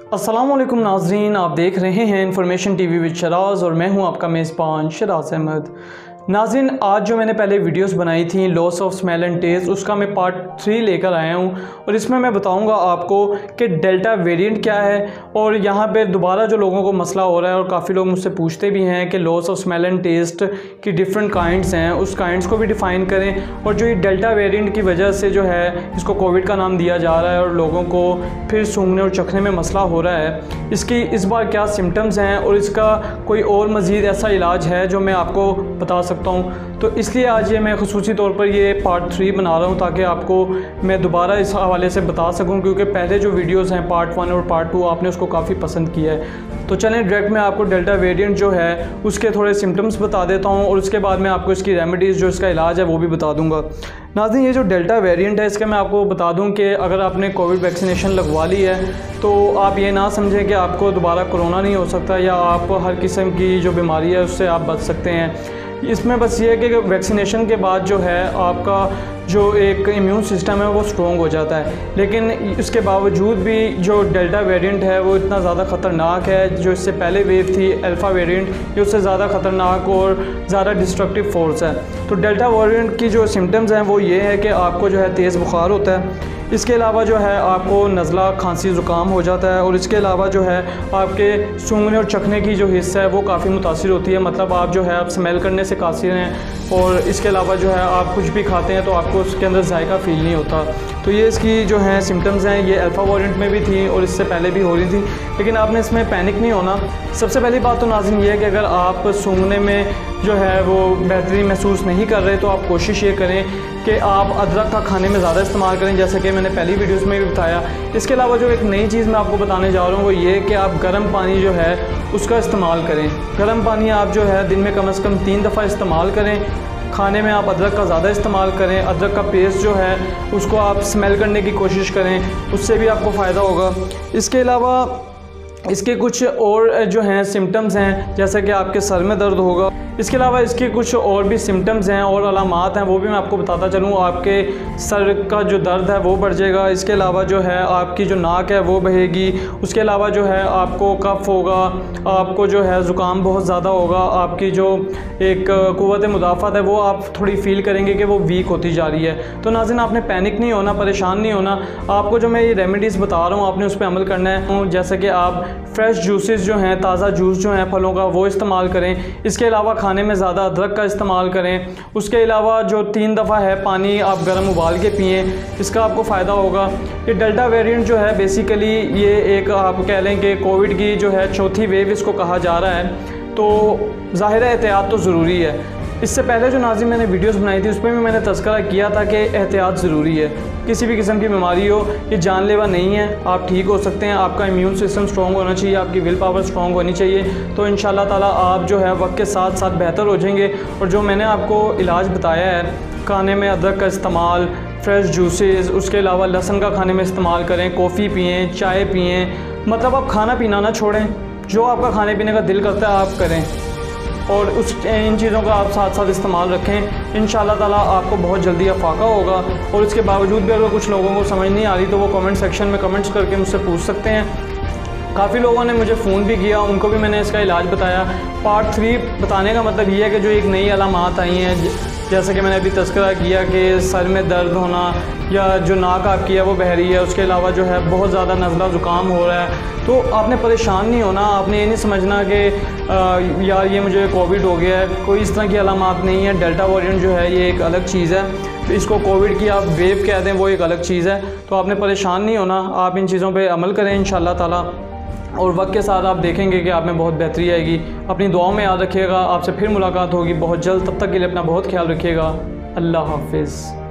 अस्सलाम वालेकुम नाज़रीन, आप देख रहे हैं इन्फॉर्मेशन टीवी विद शराज और मैं हूं आपका मेज़बान शराज अहमद। नाज़रीन, आज जो मैंने पहले वीडियोस बनाई थी loss of smell and taste, उसका मैं पार्ट 3 लेकर आया हूं और इसमें मैं बताऊंगा आपको कि डेल्टा वेरिएंट क्या है। और यहां पे दोबारा जो लोगों को मसला हो रहा है और काफ़ी लोग मुझसे पूछते भी हैं कि loss of smell and taste की डिफरेंट काइंड्स हैं, उस काइंड्स को भी डिफ़ाइन करें। और जो ये डेल्टा वेरिएंट की वजह से जो है इसको कोविड का नाम दिया जा रहा है और लोगों को फिर सूंघने और चखने में मसला हो रहा है, इसकी इस बार क्या सिम्टम्स हैं और इसका कोई और मज़ीद ऐसा इलाज है जो मैं आपको बता सकता हूँ। तो इसलिए आज ये मैं ख़ुसूसी तौर पर ये पार्ट 3 बना रहा हूँ ताकि आपको मैं दोबारा इस हवाले से बता सकूँ, क्योंकि पहले जो वीडियोस हैं पार्ट 1 और पार्ट 2 आपने उसको काफ़ी पसंद किया है। तो चलें डायरेक्ट मैं आपको डेल्टा वेरिएंट जो है उसके थोड़े सिम्टम्स बता देता हूँ और उसके बाद मैं आपको इसकी रेमेडीज़ जो इसका इलाज है वो भी बता दूँगा। नाज़रीन, ये जो डेल्टा वेरिएंट है इसका मैं आपको बता दूं कि अगर आपने कोविड वैक्सीनेशन लगवा ली है तो आप ये ना समझें कि आपको दोबारा कोरोना नहीं हो सकता या आप हर किस्म की जो बीमारी है उससे आप बच सकते हैं। इसमें बस ये है कि वैक्सीनेशन के बाद जो है आपका जो एक इम्यून सिस्टम है वो स्ट्रॉन्ग हो जाता है, लेकिन इसके बावजूद भी जो डेल्टा वेरिएंट है वो इतना ज़्यादा ख़तरनाक है। जो इससे पहले वेव थी अल्फ़ा वेरिएंट, ये उससे ज़्यादा ख़तरनाक और ज़्यादा डिस्ट्रक्टिव फोर्स है। तो डेल्टा वेरिएंट की जो सिम्टम्स हैं वो ये है कि आपको जो है तेज़ बुखार होता है, इसके अलावा जो है आपको नज़ला खांसी ज़ुकाम हो जाता है और इसके अलावा जो है आपके सूंघने और चखने की जो हिस्सा है वो काफ़ी मुतासिर होती है। मतलब आप जो है आप स्मेल करने से कासिर हैं और इसके अलावा जो है आप कुछ भी खाते हैं तो आपको उसके अंदर जायका फ़ील नहीं होता। तो ये इसकी जो है सिम्टम्स हैं, ये अल्फ़ा वेरिएंट में भी थी और इससे पहले भी हो रही थी, लेकिन आपने इसमें पैनिक नहीं होना। सबसे पहली बात तो नाज़रीन ये है कि अगर आप सूंघने में जो है वो बेहतरी महसूस नहीं कर रहे तो आप कोशिश ये करें कि आप अदरक का खाने में ज़्यादा इस्तेमाल करें, जैसे कि मैंने पहली वीडियोस में भी बताया। इसके अलावा जो एक नई चीज़ मैं आपको बताने जा रहा हूँ वो ये कि आप गर्म पानी जो है उसका इस्तेमाल करें। गर्म पानी आप जो है दिन में कम से कम 3 दफ़ा इस्तेमाल करें। खाने में आप अदरक का ज़्यादा इस्तेमाल करें, अदरक का पेस्ट जो है उसको आप स्मेल करने की कोशिश करें, उससे भी आपको फ़ायदा होगा। इसके अलावा इसके कुछ और जो हैं सिम्टम्स हैं, जैसे कि आपके सर में दर्द होगा। इसके अलावा इसके कुछ और भी सिम्टम्स हैं और अलामात हैं, वो भी मैं आपको बताता चलूँ। आपके सर का जो दर्द है वो बढ़ जाएगा, इसके अलावा जो है आपकी जो नाक है वो बहेगी, उसके अलावा जो है आपको कफ होगा, आपको जो है ज़ुकाम बहुत ज़्यादा होगा, आपकी जो एक क़ुव्वत मुदाफ़त है वो आप थोड़ी फ़ील करेंगे कि वो वीक होती जा रही है। तो नाज़रीन, आपने पैनिक नहीं होना, परेशान नहीं होना। आपको जो मैं ये रेमेडीज़ बता रहा हूँ आपने उस पर अमल करना है, जैसे कि आप फ्रेश जूसेस जो हैं, ताज़ा जूस जो हैं फलों का वो इस्तेमाल करें। इसके अलावा खाने में ज़्यादा अदरक का इस्तेमाल करें। उसके अलावा जो 3 दफ़ा है पानी आप गर्म उबाल के पिएँ, इसका आपको फ़ायदा होगा। ये डेल्टा वेरिएंट जो है बेसिकली ये एक आप कह लें कि कोविड की जो है चौथी वेव इसको कहा जा रहा है, तो ज़ाहिर है एहतियात तो ज़रूरी है। इससे पहले जो नाज़रीन मैंने वीडियोस बनाई थी उसमें भी मैंने तज़किरा किया था कि एहतियात ज़रूरी है। किसी भी किस्म की बीमारी हो ये जानलेवा नहीं है, आप ठीक हो सकते हैं। आपका इम्यून सिस्टम स्ट्रॉन्ग होना चाहिए, आपकी विल पावर स्ट्रॉन्ग होनी चाहिए, तो इंशाल्लाह ताला आप जो है वक्त के साथ साथ बेहतर हो जाएंगे। और जो मैंने आपको इलाज बताया है, खाने में अदरक का इस्तेमाल, फ्रेश जूसेस, उसके अलावा लहसुन का खाने में इस्तेमाल करें, कॉफ़ी पिएँ, चाय पिएँ। मतलब आप खाना पीना ना छोड़ें, जो आपका खाने पीने का दिल करता है आप करें और इन चीज़ों का आप साथ साथ इस्तेमाल रखें। इंशाल्लाह ताला आपको बहुत जल्दी अफाका होगा। और इसके बावजूद भी अगर कुछ लोगों को समझ नहीं आ रही तो वो कमेंट सेक्शन में कमेंट्स करके मुझसे पूछ सकते हैं। काफ़ी लोगों ने मुझे फ़ोन भी किया, उनको भी मैंने इसका इलाज बताया। पार्ट 3 बताने का मतलब ये है कि जो एक नई अलामात आई हैं, जैसे कि मैंने अभी तज़किरा किया कि सर में दर्द होना या जो नाक आपकी है वो बह रही है, उसके अलावा जो है बहुत ज़्यादा नज़ला ज़ुकाम हो रहा है, तो आपने परेशान नहीं होना। आपने ये नहीं समझना कि यार ये मुझे कोविड हो गया है, कोई इस तरह की अलामात नहीं है। डेल्टा वेरिएंट जो है ये एक अलग चीज़ है, इसको कोविड की आप वेव कह दें वो एक अलग चीज़ है। तो आपने परेशान नहीं होना, आप इन चीज़ों पर अमल करें इंशाल्लाह ताला और वक्त के साथ आप देखेंगे कि आप में बहुत बेहतरी आएगी। अपनी दुआओं में याद रखिएगा। आपसे फिर मुलाकात होगी बहुत जल्द, तब तक के लिए अपना बहुत ख्याल रखिएगा। अल्लाह हाफिज़।